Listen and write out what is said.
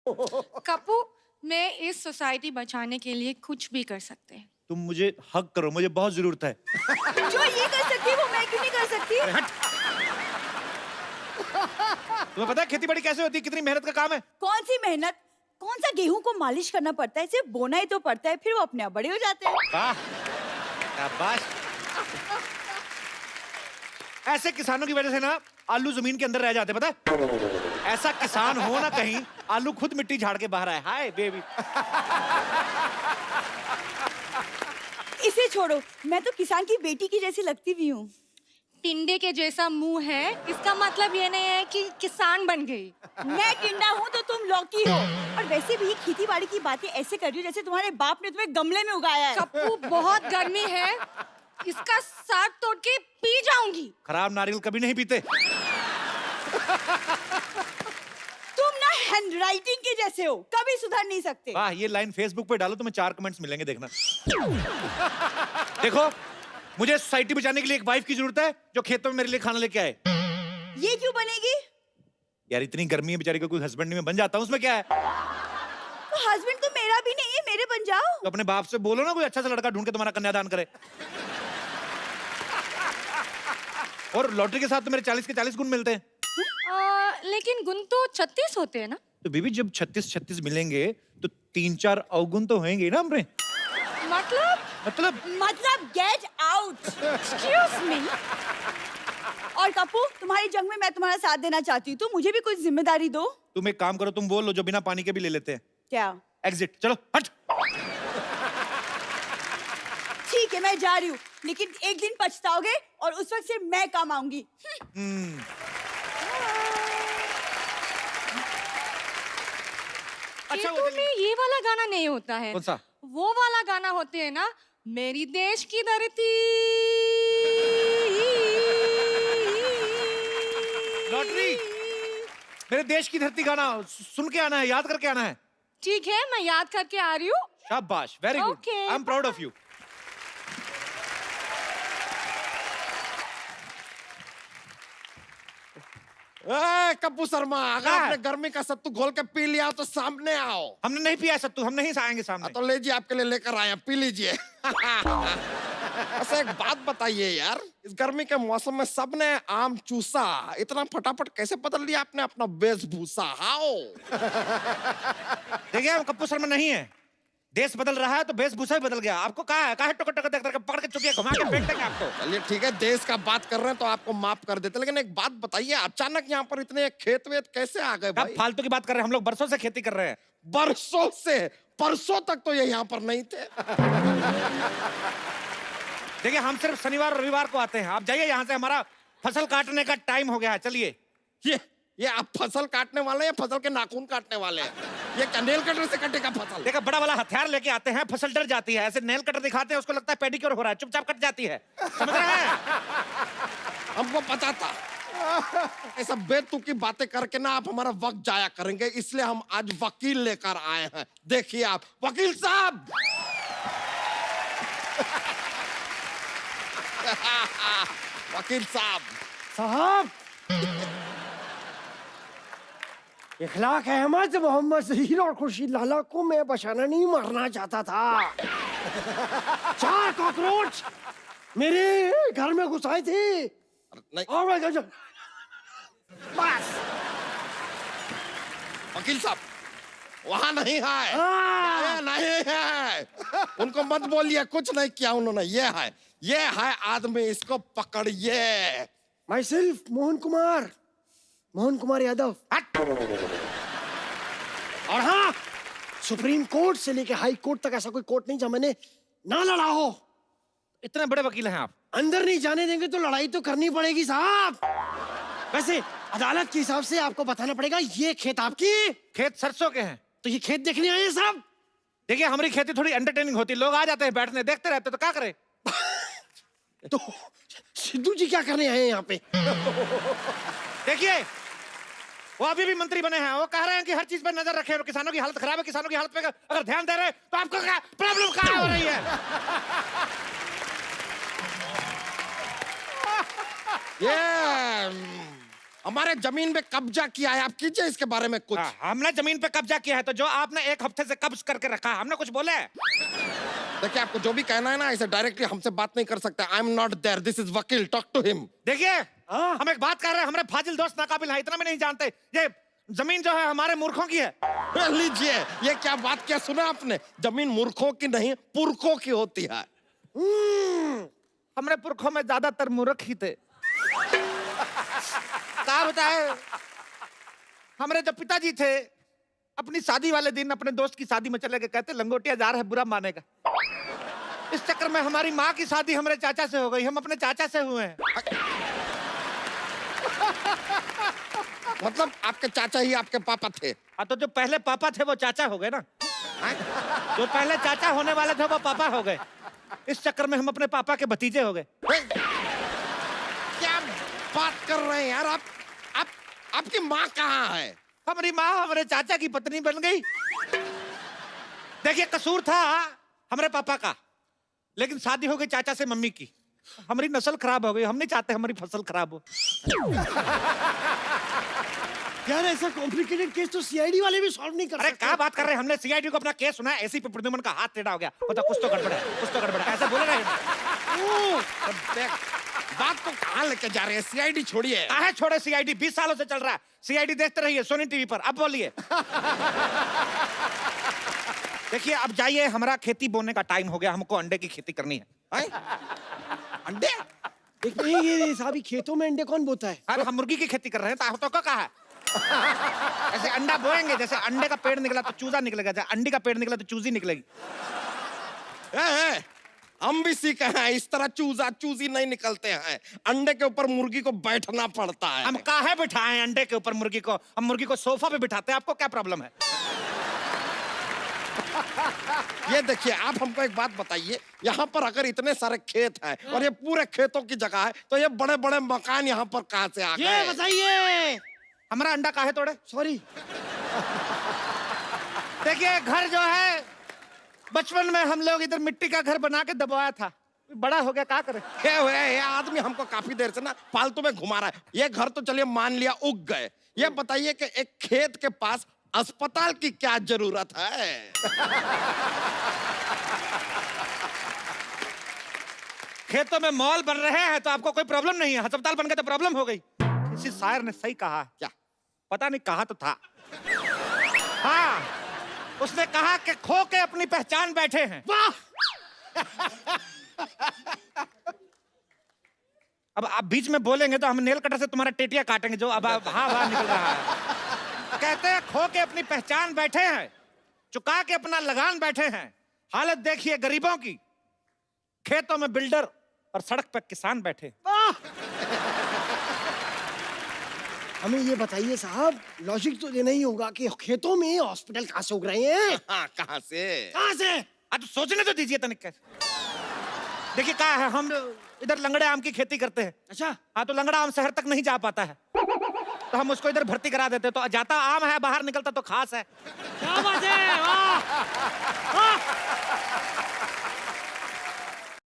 कपू, मैं इस सोसाइटी बचाने के लिए कुछ भी कर सकते हैं। तुम मुझे हक करो, मुझे बहुत जरूरत है। जो ये कर सकती है वो मैं क्यों नहीं कर सकती? अरे हट। तुम्हें पता है खेती बाड़ी कैसे होती है, कितनी मेहनत का काम है? कौन सी मेहनत? कौन सा गेहूं को मालिश करना पड़ता है, सिर्फ बोना ही तो पड़ता है, फिर वो अपने आप बड़े हो जाते हैं। वाह, शाबाश। ऐसे किसानों की वजह से ना आलू जमीन के अंदर रह जाते, पता है? ऐसा किसान हो ना कहीं, आलू खुद मिट्टी झाड़ के बाहर आए। Hi baby. इसे छोड़ो, मैं तो किसान की बेटी की जैसी लगती भी हूँ। टिंडे के जैसा मुंह है, इसका मतलब ये नहीं है कि किसान बन गई। मैं टिंडा हूँ तो तुम लौकी हो। और वैसे भी खेती बाड़ी की बातें ऐसे कर रही हो जैसे तुम्हारे बाप ने तुम्हें गमले में उगाया है। कप्पू, बहुत गर्मी है, इसका साग तोड़ के पी जाऊंगी। खराब नारियल कभी नहीं पीते। तुम ना हैंडराइटिंग के जैसे हो, कभी सुधर नहीं सकते। वाह, ये लाइन फेसबुक पे डालो, तुम्हें 4 कमेंट्स मिलेंगे, देखना। देखो, मुझे सोसाइटी बचाने के लिए एक वाइफ की जरूरत है जो खेतों में मेरे लिए खाना लेके आए। ये क्यों बनेगी? यार इतनी गर्मी है, बेचारी को कोई हस्बैंड नहीं, मैं बन जाता हूँ, उसमें क्या है? तो हस्बैंड तो मेरा भी नहीं है, मेरे बन जाओ। तो अपने बाप से बोलो ना कोई अच्छा सा लड़का ढूंढ के तुम्हारा कन्यादान करे। और लॉटरी के साथ तो मेरे 40 के 40 गुण मिलते हैं। लेकिन गुण तो 36 होते हैं ना? तो बीबी, जब 36 मिलेंगे तो 3-4 अवगुण तो होंगे ना हमने। मतलब गेट आउट। Excuse me. और कप्पू, तुम्हारी जंग में मैं तुम्हारा साथ देना चाहती हूँ, तो मुझे भी कुछ जिम्मेदारी दो। तुम एक काम करो, तुम बोल लो जो बिना पानी के भी ले लेते हैं। क्या? एग्जिट। चलो हट। ठीक है, मैं जा रही हूँ, लेकिन एक दिन पछताओगे और उस वक्त सिर्फ मैं काम आऊंगी। अच्छा, वो में ये वाला गाना नहीं होता है। कौन सा? वो वाला गाना होते है ना, मेरी देश की धरती। लॉटरी, मेरे देश की धरती गाना सुन के आना है, याद करके आना है। ठीक है, मैं याद करके आ रही हूँ। शाबाश, very good, Okay. I am proud of you. Kappu Sharma, अगर हाँ। आपने गर्मी का सत्तू घोल के पी लिया तो सामने आओ। हमने नहीं पिया सत्तू, हम नहीं आएंगे सामने। तो लीजिए, आपके लिए लेकर आए हैं, पी लीजिए। अच्छा, एक बात बताइए यार, इस गर्मी के मौसम में सबने आम चूसा, इतना फटाफट कैसे बदल लिया आपने अपना वेशभूषा? हाओ। देखिए, हम कप्पू शर्मा नहीं है, देश बदल रहा है तो वेशभूषा भी बदल गया। आपको कहा है टोकर टोकर देख के पकड़ के चुकी घुमा के फेंक देंगे आपको। चलिए ठीक है, देश का बात कर रहे हैं तो आपको माफ कर देते, लेकिन एक बात बताइए, अचानक यहाँ पर इतने खेत वेत कैसे आ गए अब भाई? फालतू की बात कर रहे हैं, हम लोग बरसों से खेती कर रहे हैं। बरसों से? परसों तक तो ये यहाँ पर नहीं थे। देखिए, हम सिर्फ शनिवार और रविवार को आते हैं। आप जाइए यहाँ से, हमारा फसल काटने का टाइम हो गया है, चलिए। ये आप फसल काटने वाले हैं, फसल के नाखून काटने वाले हैं? ये क्या नेल कटर से कटेगा फसल? देखा, बड़ा वाला हथियार लेके आते हैं, फसल डर जाती है। ऐसे नेल कटर दिखाते हैं, उसको लगता है पेडिक्योर हो रहा है, चुपचाप कट जाती है। समझ रहे हैं? हमको पता था ऐसा बेतुकी बातें करके ना आप हमारा वक्त जाया करेंगे, इसलिए हम आज वकील लेकर आए हैं। देखिए आप, वकील साहब। वकील साहब, इखलाक अहमद मोहम्मद जहीर और खुर्शीद लाला को मैं बचाना नहीं, मारना चाहता था। 4 कॉकरोच मेरे घर में घुस आए थे। नहीं, बस। वकील साहब, वहां नहीं है, ये नहीं है। उनको मत बोलिए, कुछ नहीं किया उन्होंने। ये है आदमी, इसको पकड़िए। My self Mohan Kumar Yadav. और हाँ, सुप्रीम कोर्ट से लेके हाई कोर्ट तक ऐसा कोई कोर्ट नहीं जहाँ मैंने ना लड़ा हो। इतने बड़े वकील हैं आप। अंदर नहीं जाने देंगे तो लड़ाई तो करनी पड़ेगी साहब। वैसे अदालत के हिसाब से आपको बताना पड़ेगा, ये खेत आपकी? खेत सरसों के हैं। तो ये खेत देखने आए हैं साहब? देखिए, हमारी खेती थोड़ी एंटरटेनिंग होती है, लोग आ जाते हैं बैठने, देखते रहते, तो क्या करें? तो सिद्धू जी क्या करने आए हैं यहाँ पे? देखिए, वो अभी भी मंत्री बने हैं, वो कह रहे हैं कि हर चीज पर नजर रखें, किसानों की हालत खराब है, किसानों की हालत पे अगर ध्यान दे रहे हैं तो आपको क्या प्रॉब्लम क्या हो रही है? ये हमारे जमीन पे कब्जा किया है, आप कीजिए इसके बारे में कुछ। हमने जमीन पे कब्जा किया है तो जो आपने एक हफ्ते से कब्ज करके रखा है, हमने कुछ बोले? देखिए, आपको जो भी कहना है ना, इसे डायरेक्टली हमसे बात नहीं कर सकते। I am not there, this is वकील, टॉक टू हिम। देखिए, हम एक बात कर रहे हैं, हमारे फाजिल दोस्त नाकाबिल है, इतना भी नहीं जानते। ये जमीन जो है हमारे मूर्खों की है। लीजिए, ये क्या बात क्या सुना आपने? जमीन मूर्खों की नहीं, पुरखों की होती है। हमारे पुरखों में ज्यादातर मूर्ख ही थे। क्या बताए, हमारे जो पिताजी थे अपनी शादी वाले दिन अपने दोस्त की शादी में चले गए, कहते लंगोटिया जा रहा है बुरा मानेगा। इस चक्कर में हमारी माँ की शादी हमारे चाचा से हो गई, हम अपने चाचा से हुए हैं। मतलब आपके चाचा ही आपके पापा थे? हाँ, तो जो पहले पापा थे वो चाचा हो गए ना। जो पहले चाचा होने वाले थे वो पापा हो गए। इस चक्कर में हम अपने पापा के भतीजे हो गए। क्या बात कर रहे हैं यार आप? आपकी माँ कहाँ है? हमारी माँ हमारे चाचा की पत्नी बन गई। देखिए, कसूर था हमारे पापा का, लेकिन शादी हो गई चाचा से मम्मी की। हमारी नस्ल खराब हो गई, हम नहीं चाहते हमारी फसल खराब हो। यार ऐसा कॉम्प्लिकेटेड केस तो सीआईडी वाले भी सॉल्व नहीं कर अरे सकते। क्या बात कर रहे हैं, हमने सीआईडी को अपना केस सुना, एसी पे प्रद्युमन का हाथ टेढ़ा हो गया, पता कुछ तो गड़बड़ है, कुछ तो गड़बड़ है, ऐसा बोले रहे। बात को कहाँ लेके जा रहे हैं? सीआईडी छोड़िए। काहे छोड़े सीआईडी, 20 सालों से चल रहा है सीआईडी, देखते रहिए सोनी टीवी पर। अब बोलिए। देखिए, अब जाइए, हमारा खेती बोने का टाइम हो गया, हमको अंडे की खेती करनी है। अंडे? एक नहीं, ये साहब खेतों में अंडे कौन बोता है? अरे हम मुर्गी की खेती कर रहे हैं, तो क्या कहा है? ऐसे अंडा बोएंगे, जैसे अंडे का पेड़ निकला तो चूजा निकलेगा, जैसे अंडे का पेड़ निकला तो चूजी निकलेगी। हम भी सीखे हैं, इस तरह चूजा चूजी नहीं निकलते हैं। अंडे के ऊपर मुर्गी को बैठना पड़ता है। हम काहे बिठाएं अंडे के ऊपर मुर्गी को? हम मुर्गी को सोफा पे बिठाते हैं, आपको क्या प्रॉब्लम है? ये देखिए, आप हमको एक बात बताइए, यहाँ पर अगर इतने सारे खेत हैं और ये पूरे खेतों की जगह है, तो ये बड़े बड़े मकान यहाँ पर कहाँ से आ गए? ये बताइए। हमारा अंडा काहे तोड़े? सॉरी। देखिए, घर जो है बचपन में हम लोग इधर मिट्टी का घर बना के दबाया था, बड़ा हो गया, क्या करे? ये आदमी हमको काफी देर से ना फालतू में घुमा रहा है। ये घर तो चलिए मान लिया उग गए, ये बताइए कि एक खेत के पास अस्पताल की क्या जरूरत है? खेतों में मॉल बन रहे हैं तो आपको कोई प्रॉब्लम नहीं है, अस्पताल बन गए तो प्रॉब्लम हो गई। किसी शायर ने सही कहा, क्या? पता नहीं, कहा तो था। हाँ, उसने कहा कि खो के अपनी पहचान बैठे हैं। वाह। अब आप बीच में बोलेंगे तो हम नेल कटर से तुम्हारा टेटिया काटेंगे, जो अब हाँ निकल रहा है। कहते हैं खो के अपनी पहचान बैठे हैं, चुका के अपना लगान बैठे हैं। हालत देखिए गरीबों की, खेतों में बिल्डर और सड़क पर किसान बैठे। हमें ये बताइए साहब, लॉजिक तो ये नहीं होगा कि खेतों में हॉस्पिटल कहाँ से उग रहे हैं? हाँ, कहाँ से? कहाँ से? तो सोचने तो दीजिए तनिक। देखिए क्या है, हम इधर लंगड़े आम की खेती करते हैं। अच्छा। हाँ, तो लंगड़ा आम शहर तक नहीं जा पाता है, तो हम उसको इधर भर्ती करा देते, तो जाता आम है, बाहर निकलता तो खास है। क्या बात है, वाह।